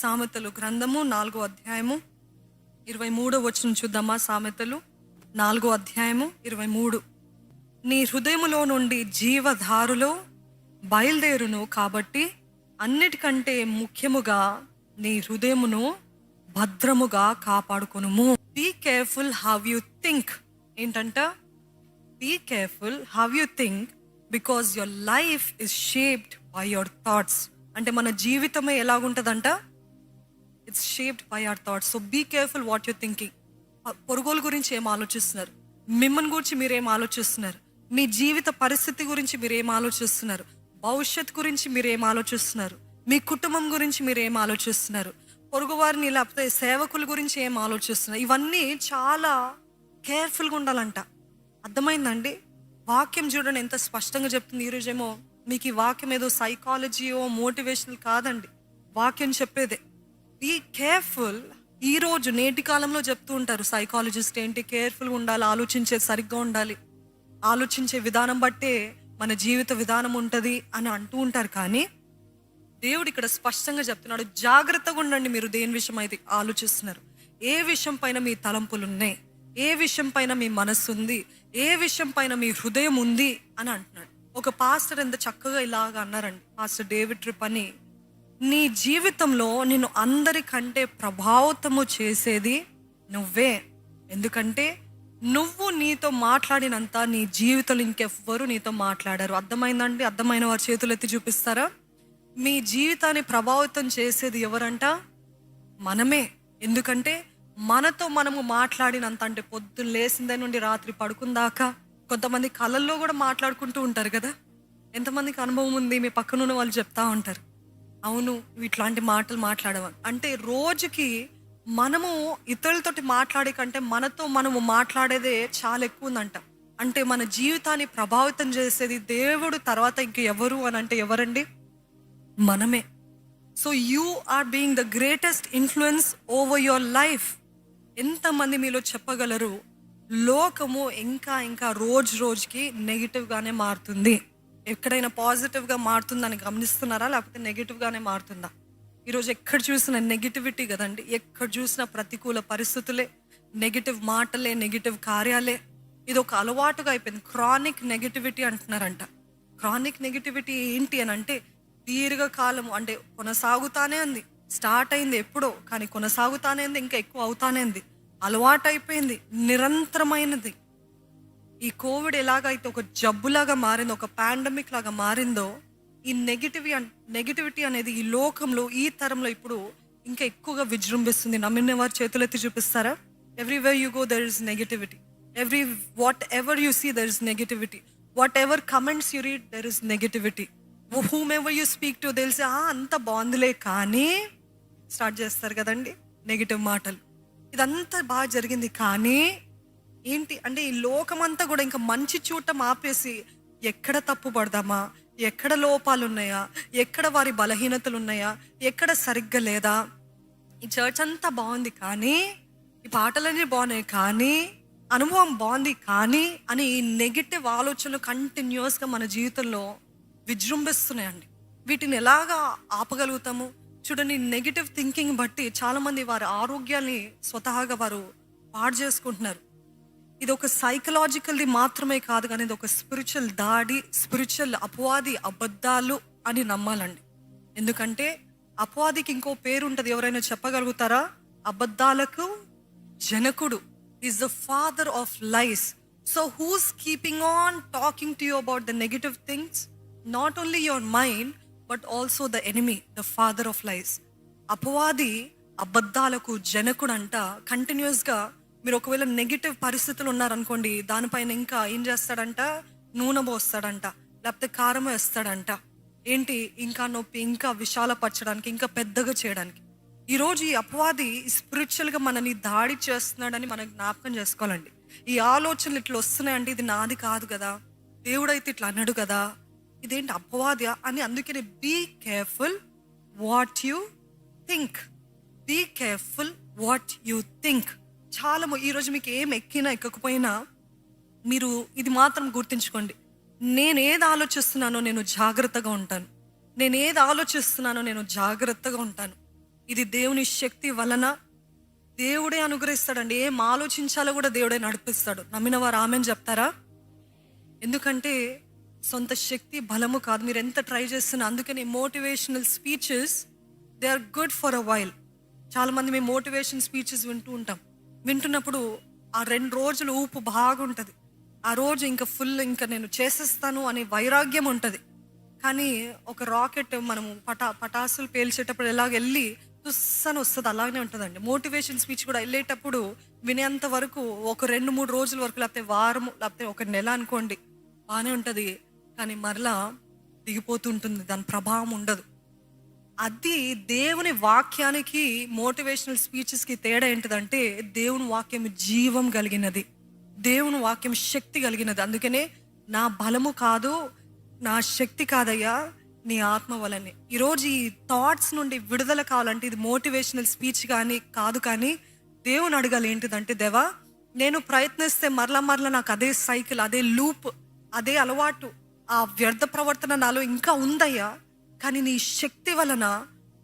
సామెతలు గ్రంథము 4వ అధ్యాయము 23వ వచనం చూద్దామా. సామెతలు 4వ అధ్యాయము 23. నీ హృదయములో నుండి జీవధారులో బయలుదేరును, కాబట్టి అన్నిటికంటే ముఖ్యముగా నీ హృదయమును భద్రముగా కాపాడుకొనుము. Be careful how you think. ఏంటంట? Be careful how you think because your life is shaped by your thoughts. అంటే మన జీవితమే ఎలాగుంటుందంట? It's shaped by our thoughts. So be careful what you're thinking. పొరుగుల గురించి ఏం ఆలోచిస్తున్నారు? మిమ్మల్ని గురించి మీరు ఏం ఆలోచిస్తున్నారు? మీ జీవిత పరిస్థితి గురించి మీరు ఏం ఆలోచిస్తున్నారు? భవిష్యత్ గురించి మీరు ఏం ఆలోచిస్తున్నారు? మీ కుటుంబం గురించి మీరు ఏం ఆలోచిస్తున్నారు? పొరుగు వారిని లేకపోతే సేవకుల గురించి ఏం ఆలోచిస్తున్నారు? ఇవన్నీ చాలా కేర్ఫుల్గా ఉండాలంట. అర్థమైందండి? వాక్యం చూడండి ఎంత స్పష్టంగా చెప్తుంది. ఈరోజేమో మీకు ఈ వాక్యం ఏదో సైకాలజీయో మోటివేషనల్ కాదండి, వాక్యం చెప్పేదే. Be careful. ఈరోజు నేటి కాలంలో చెప్తూ ఉంటారు సైకాలజిస్ట్, ఏంటి కేర్ఫుల్గా ఉండాలి, ఆలోచించేది సరిగ్గా ఉండాలి, ఆలోచించే విధానం బట్టే మన జీవిత విధానం ఉంటుంది అని అంటూ ఉంటారు. కానీ దేవుడు ఇక్కడ స్పష్టంగా చెప్తున్నాడు, జాగ్రత్తగా ఉండండి మీరు దేని విషయం అయితే ఆలోచిస్తున్నారు, ఏ విషయం పైన మీ తలంపులు ఉన్నాయి, ఏ విషయం పైన మీ మనస్సు ఉంది, ఏ విషయం పైన మీ హృదయం ఉంది అని అంటున్నాడు. ఒక పాస్టర్ ఎంత చక్కగా ఇలాగ అన్నారండి, పాస్టర్ డేవిడ్ ట్రిప్ అని. నీ జీవితంలో నిన్ను అందరికంటే ప్రభావితము చేసేది నువ్వే. ఎందుకంటే నువ్వు నీతో మాట్లాడినంత నీ జీవితంలో ఇంకెవ్వరు నీతో మాట్లాడారు. అర్థమైందండి? అర్థమైన వారి చేతులు ఎత్తి చూపిస్తారా? మీ జీవితాన్ని ప్రభావితం చేసేది ఎవరంట? మనమే. ఎందుకంటే మనతో మనము మాట్లాడినంత, అంటే పొద్దున్న లేసిందే నుండి రాత్రి పడుకుందాకా కొంతమంది కళల్లో కూడా మాట్లాడుకుంటూ ఉంటారు కదా. ఎంతమందికి అనుభవం ఉంది? మీ పక్కనున్న వాళ్ళు చెప్తా ఉంటారు, అవును ఇట్లాంటి మాటలు మాట్లాడమని. అంటే రోజుకి మనము ఇతరులతోటి మాట్లాడే కంటే మనతో మనము మాట్లాడేదే చాలా ఎక్కువ ఉందంట. అంటే మన జీవితాన్ని ప్రభావితం చేసేది దేవుడు తర్వాత ఇంక ఎవరు అని అంటే ఎవరండి? మనమే. So you are being the greatest influence over your life. ఎంతమంది మీలో చెప్పగలరు లోకము ఇంకా ఇంకా రోజుకి నెగిటివ్గానే మారుతుంది? ఎక్కడైనా పాజిటివ్గా మారుతుందని గమనిస్తున్నారా, లేకపోతే నెగిటివ్గానే మారుతుందా? ఈరోజు ఎక్కడ చూసినా నెగిటివిటీ కదండి. ఎక్కడ చూసినా ప్రతికూల పరిస్థితులే, నెగిటివ్ మాటలే, నెగిటివ్ కార్యాలే. ఇది ఒక అలవాటుగా అయిపోయింది. క్రానిక్ నెగిటివిటీ అంటున్నారంట. క్రానిక్ నెగిటివిటీ ఏంటి అని అంటే దీర్ఘకాలం, అంటే కొనసాగుతానే ఉంది. స్టార్ట్ అయింది ఎప్పుడో, కానీ కొనసాగుతానే ఉంది, ఇంకా ఎక్కువ అవుతానే ఉంది. అలవాటు అయిపోయింది, నిరంతరమైనది. ఈ కోవిడ్ ఎలాగైతే ఒక జబ్బులాగా మారిందో, ఒక పాండమిక్ లాగా మారిందో, ఈ నెగిటివిటీ అనేది ఈ లోకంలో, ఈ తరంలో ఇప్పుడు ఇంకా ఎక్కువగా విజృంభిస్తుంది. నమ్మిన వారి చేతులెత్తి చూపిస్తారా? Everywhere you go there is negativity. Whatever you see there is negativity. Whatever comments you read there is negativity. Whomever you speak to తెలిసి అంత బాగుందిలే కానీ స్టార్ట్ చేస్తారు కదండి నెగిటివ్ మాటలు. ఇదంతా బాగా జరిగింది, కానీ ఏంటి అంటే ఈ లోకమంతా కూడా ఇంకా మంచి చూడటం ఆపేసి ఎక్కడ తప్పు పడదామా, ఎక్కడ లోపాలు ఉన్నాయా, ఎక్కడ వారి బలహీనతలు ఉన్నాయా, ఎక్కడ సరిగ్గా లేదా, ఈ చర్చ్ అంతా బాగుంది కానీ, ఈ పాటలన్నీ బాగున్నాయి కానీ, అనుభవం బాగుంది కానీ అని ఈ నెగిటివ్ ఆలోచనలు కంటిన్యూస్గా మన జీవితంలో విజృంభిస్తున్నాయండి. వీటిని ఎలాగా ఆపగలుగుతాము? చూడండి, నెగిటివ్ థింకింగ్ బట్టి చాలామంది వారి ఆరోగ్యాన్ని స్వతహాగా వారు పాడు చేసుకుంటున్నారు. ఇది ఒక సైకలాజికల్ది మాత్రమే కాదు, కానీ ఇది ఒక స్పిరిచువల్ దాడి, స్పిరిచువల్ అపవాది అబద్ధాలు అని నమ్మాలండి. ఎందుకంటే అపవాదికి ఇంకో పేరు ఉంటుంది, ఎవరైనా చెప్పగలుగుతారా? అబద్ధాలకు జనకుడు. Is the father of lies. So who's keeping on talking to you about the negative things? Not only your mind but also the enemy, the father of lies. అపవాది అబద్ధాలకు జనకుడు అంట. కంటిన్యూస్గా మీరు ఒకవేళ నెగిటివ్ పరిస్థితులు ఉన్నారనుకోండి, దానిపైన ఇంకా ఏం చేస్తాడంట? నూనె పోస్తాడంట, లేకపోతే కారం వేస్తాడంట. ఏంటి? ఇంకా నొప్పి, ఇంకా విశాలపరచడానికి, ఇంకా పెద్దగా చేయడానికి. ఈరోజు ఈ అపవాది స్పిరిచువల్గా మనని దాడి చేస్తున్నాడని మనం జ్ఞాపకం చేసుకోవాలండి. ఈ ఆలోచనలు ఇట్లా వస్తున్నాయండి, ఇది నాది కాదు కదా, దేవుడైతే ఇట్లా అన్నాడు కదా, ఇదేంటి అపవాది అని. అందుకని be careful what you think. Be careful what you think. ఈరోజు మీకు ఏం ఎక్కినా ఎక్కకపోయినా మీరు ఇది మాత్రం గుర్తుంచుకోండి. నేను ఏది ఆలోచిస్తున్నానో నేను జాగ్రత్తగా ఉంటాను. నేను ఏది ఆలోచిస్తున్నానో నేను జాగ్రత్తగా ఉంటాను. ఇది దేవుని శక్తి వలన దేవుడే అనుగ్రహిస్తాడండి. ఏం ఆలోచించాలో కూడా దేవుడే నడిపిస్తాడు. నమ్మిన వారు ఆమెన్ చెప్తారా? ఎందుకంటే సొంత శక్తి బలము కాదు. మీరు ఎంత ట్రై చేస్తున్నా, అందుకని motivational speeches they are good for a while. చాలామంది మేము మోటివేషన్ స్పీచెస్ వింటూ ఉంటాం. వింటున్నప్పుడు ఆ 2 రోజులు ఊపు బాగుంటుంది. ఆ రోజు ఇంకా నేను చేసేస్తాను అనే వైరాగ్యం ఉంటుంది. కానీ ఒక రాకెట్ మనము పటాసులు పేల్చేటప్పుడు ఎలాగ వెళ్ళి తుస్సని వస్తుంది, అలాగనే ఉంటుందండి. మోటివేషన్ స్పీచ్ కూడా వెళ్ళేటప్పుడు వినేంత వరకు ఒక 2-3 రోజుల వరకు, లేకపోతే వారము, లేకపోతే ఒక నెల అనుకోండి, బాగానే ఉంటుంది. కానీ మరలా దిగిపోతుంటుంది, దాని ప్రభావం ఉండదు. అది దేవుని వాక్యానికి మోటివేషనల్ స్పీచెస్కి తేడా ఏంటిదంటే, దేవుని వాక్యం జీవం కలిగినది, దేవుని వాక్యం శక్తి కలిగినది. అందుకనే నా బలము కాదు, నా శక్తి కాదయ్యా, నీ ఆత్మ వలనే. ఈరోజు ఈ థాట్స్ నుండి విడుదల కావాలంటే ఇది మోటివేషనల్ స్పీచ్ కాదు, కానీ దేవుని అడగాలి ఏంటిదంటే, దేవా నేను ప్రయత్నిస్తే మరలా నాకు అదే సైకిల్, అదే లూప్, అదే అలవాటు, ఆ వ్యర్థ ప్రవర్తన నాలో ఇంకా ఉందయ్యా, కానీ నీ శక్తి వలన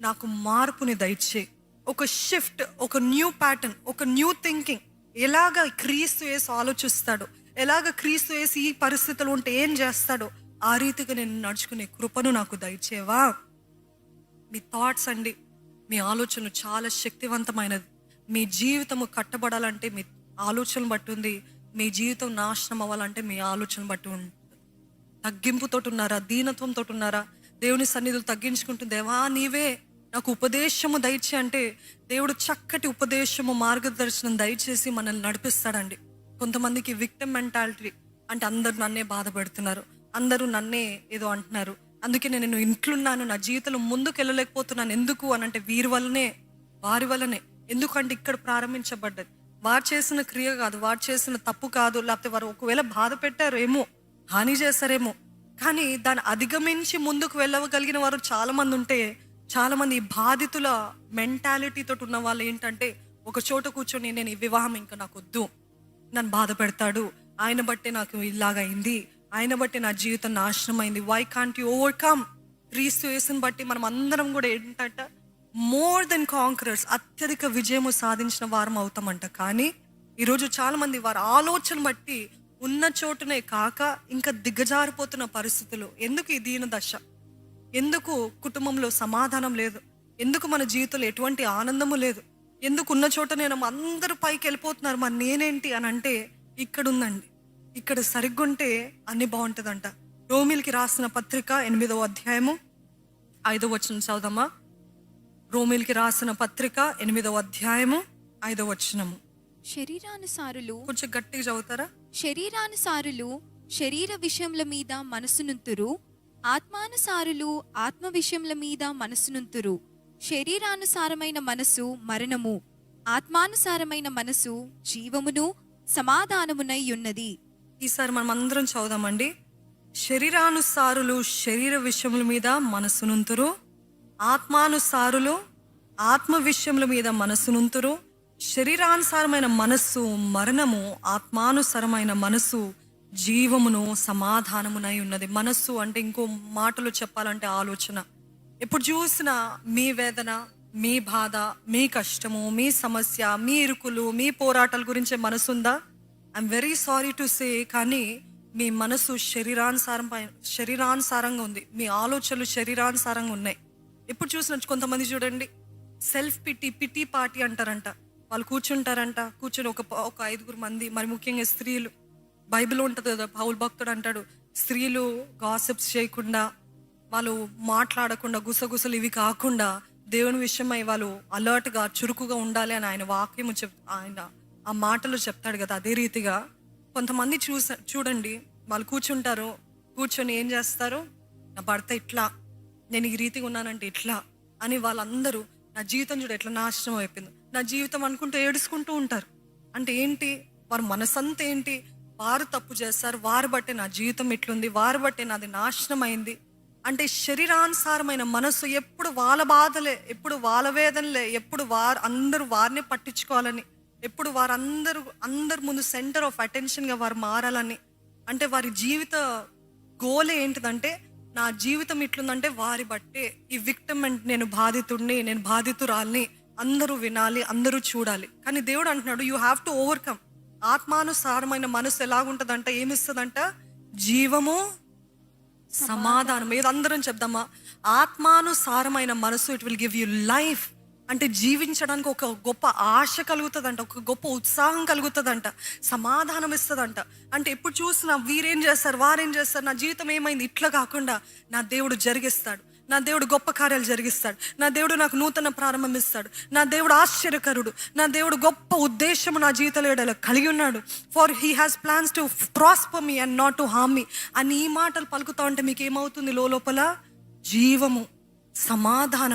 నాకు మార్పుని దయచే. ఒక షిఫ్ట్, ఒక న్యూ ప్యాటర్న్, ఒక న్యూ థింకింగ్. ఎలాగ క్రీస్తు యేసు ఆలోచిస్తాడో, ఎలాగ క్రీస్తు యేసు ఈ పరిస్థితులు ఉంటే ఏం చేస్తాడో, ఆ రీతిగా నేను నడుచుకునే కృపను నాకు దయచేవా. మీ థాట్స్ అండి, మీ ఆలోచనలు చాలా శక్తివంతమైనది. మీ జీవితము కట్టబడాలంటే మీ ఆలోచనలు బట్టి ఉంది. మీ జీవితం నాశనం అవ్వాలంటే మీ ఆలోచన బట్టి ఉంది. తగ్గింపుతో ఉన్నారా, దీనత్వంతో ఉన్నారా, దేవుని సన్నిధులు తగ్గించుకుంటుంది, దేవా నీవే నాకు ఉపదేశము దయచే అంటే దేవుడు చక్కటి ఉపదేశము, మార్గదర్శనం దయచేసి మనల్ని నడిపిస్తాడండి. కొంతమందికి విక్టిమ్ మెంటాలిటీ అంటే అందరూ నన్నే బాధ పెడుతున్నారు, అందరూ నన్నే ఏదో అంటున్నారు, అందుకే నేను ఇంట్లున్నాను, నా జీవితంలో ముందుకు వెళ్ళలేకపోతున్నాను. ఎందుకు అని అంటే వారి వల్లనే. ఎందుకంటే ఇక్కడ ప్రారంభించబడ్డది వారు చేసిన క్రియ కాదు, వారు చేసిన తప్పు కాదు, లేకపోతే వారు ఒకవేళ బాధ పెట్టారు ఏమో, హాని చేశారేమో, కానీ దాన్ని అధిగమించి ముందుకు వెళ్ళగలిగిన వారు చాలామంది ఉంటే, చాలామంది ఈ బాధితుల మెంటాలిటీతో ఉన్న వాళ్ళు ఏంటంటే, ఒక చోట కూర్చొని నేను ఈ వివాహం ఇంకా నాకు వద్దు, నన్ను బాధ పెడతాడు, ఆయన బట్టే నాకు ఇలాగైంది, ఆయన బట్టి నా జీవితం నాశనం అయింది, వై కాంట్ యూ ఓవర్కమ్. క్రీస్తు యేసుని బట్టి మనం అందరం కూడా ఏంటంట, మోర్ దెన్ కాంకరర్స్, అత్యధిక విజయము సాధించిన వారం అవుతామంట. కానీ ఈరోజు చాలామంది వారి ఆలోచన బట్టి ఉన్న చోటునే కాక ఇంకా దిగజారిపోతున్న పరిస్థితులు. ఎందుకు ఈ దీన దశ? ఎందుకు కుటుంబంలో సమాధానం లేదు? ఎందుకు మన జీవితంలో ఎటువంటి ఆనందము లేదు? ఎందుకు ఉన్న చోట నేను అందరూ పైకి వెళ్ళిపోతున్నారు, మరి నేనేంటి అని అంటే, ఇక్కడ ఉందండి. ఇక్కడ సరిగ్గుంటే అన్ని బాగుంటుందంట. రోమిలికి రాసిన పత్రిక 8వ అధ్యాయము 5వ వచనం చదువుదామా? రోమిలికి రాసిన పత్రిక 8వ అధ్యాయము 5వ వచనము. శరీరానుసారులు, కొంచెం గట్టిగా చదువుతారా? శరీరానుసారులు శరీర విషయముల మీద మనసునుంతురు, ఆత్మానుసారులు ఆత్మ విషయముల మీద మనసునుంతురు. శరీరానుసారమైన మనసు మరణము, ఆత్మానుసారమైన మనసు జీవమును సమాధానమునై ఉన్నది. ఈసారి మనం అందరం చదువుదామండి. శరీరానుసారులు శరీర విషయముల మీద మనసునుంతురు, ఆత్మానుసారులు ఆత్మ విషయముల మీద మనసునుంతురు. శరీరానుసారమైన మనస్సు మరణము, ఆత్మానుసారమైన మనసు జీవమును సమాధానమునై ఉన్నది. మనస్సు అంటే ఇంకో మాటలు చెప్పాలంటే ఆలోచన. ఎప్పుడు చూసినా మీ వేదన, మీ బాధ, మీ కష్టము, మీ సమస్య, మీ ఇరుకులు, మీ పోరాటాల గురించే మనసు ఉందా? I'm very sorry to say, కానీ మీ మనసు శరీరానుసారంగా ఉంది. మీ ఆలోచనలు శరీరానుసారంగా ఉన్నాయి. ఎప్పుడు చూసిన కొంతమంది చూడండి, సెల్ఫ్ పిటీ పార్టీ అంటారంట. వాళ్ళు కూర్చుంటారంట, కూర్చొని ఒక 5 మంది, మరి ముఖ్యంగా స్త్రీలు, బైబిల్ ఉంటుంది కదా, పౌలు భక్తుడు అంటాడు, స్త్రీలు గాసిప్స్ చేయకుండా, వాళ్ళు మాట్లాడకుండా, గుసగుసలు ఇవి కాకుండా దేవుని విషయమై వాళ్ళు అలర్ట్గా, చురుకుగా ఉండాలి అని ఆయన వాక్యము ఆయన ఆ మాటలు చెప్తాడు కదా. అదే రీతిగా కొంతమంది చూడండి, వాళ్ళు కూర్చుంటారు, కూర్చొని ఏం చేస్తారు, నా భర్త ఇట్లా, నేను ఈ రీతిగా ఉన్నానంటే ఇట్లా అని వాళ్ళందరూ, నా జీవితం చూడ ఎట్లా నాశనం అయిపోయింది, నా జీవితం అనుకుంటూ ఏడుచుకుంటూ ఉంటారు. అంటే ఏంటి, వారి మనసంతా ఏంటి, వారు తప్పు చేస్తారు, వారు బట్టే నా జీవితం ఇట్లుంది, వారు బట్టే నాది నాశనం అయింది. అంటే శరీరానుసారమైన మనసు ఎప్పుడు వాళ్ళ బాధలే, ఎప్పుడు వాళ్ళ వేదనలే, ఎప్పుడు అందరూ వారిని పట్టించుకోవాలని, ఎప్పుడు అందరి ముందు సెంటర్ ఆఫ్ అటెన్షన్గా వారు మారాలని. అంటే వారి జీవిత గోల్ ఏంటిదంటే, నా జీవితం ఇట్లుందంటే వారి బట్టే ఈ విక్టిమ్ అంటే నేను బాధితుడిని, నేను బాధితురాల్ని అందరూ వినాలి, అందరూ చూడాలి. కానీ దేవుడు అంటున్నాడు, యూ హ్యావ్ టు ఓవర్కమ్. ఆత్మానుసారమైన మనసు ఎలాగుంటుందంట, ఏమిస్తుందంట? జీవము, సమాధానం. ఏదందరం చెప్దామా? ఆత్మానుసారమైన మనసు it will give you life. అంటే జీవించడానికి ఒక గొప్ప ఆశ కలుగుతుందంట, ఒక గొప్ప ఉత్సాహం కలుగుతుందంట, సమాధానం ఇస్తుందంట. అంటే ఎప్పుడు చూసినా వీరేం చేస్తారు, వారేం చేస్తారు, నా జీవితం ఏమైంది, ఇట్లా కాకుండా నా దేవుడు జరిగిస్తాడు, నా దేవుడు గొప్ప కార్యాలు జరిగిస్తాడు, నా దేవుడు నాకు నూతన ప్రారంభం ఇస్తాడు, నా దేవుడు ఆశ్చర్యకరుడు, నా దేవుడు గొప్ప ఉద్దేశము నా జీవితంలో కలిగి ఉన్నాడు. For he has plans to prosper me and not to harm me అని ఈ మాటలు పలుకుతా ఉంటే మీకు ఏమవుతుంది? లోపల జీవము, సమాధానం.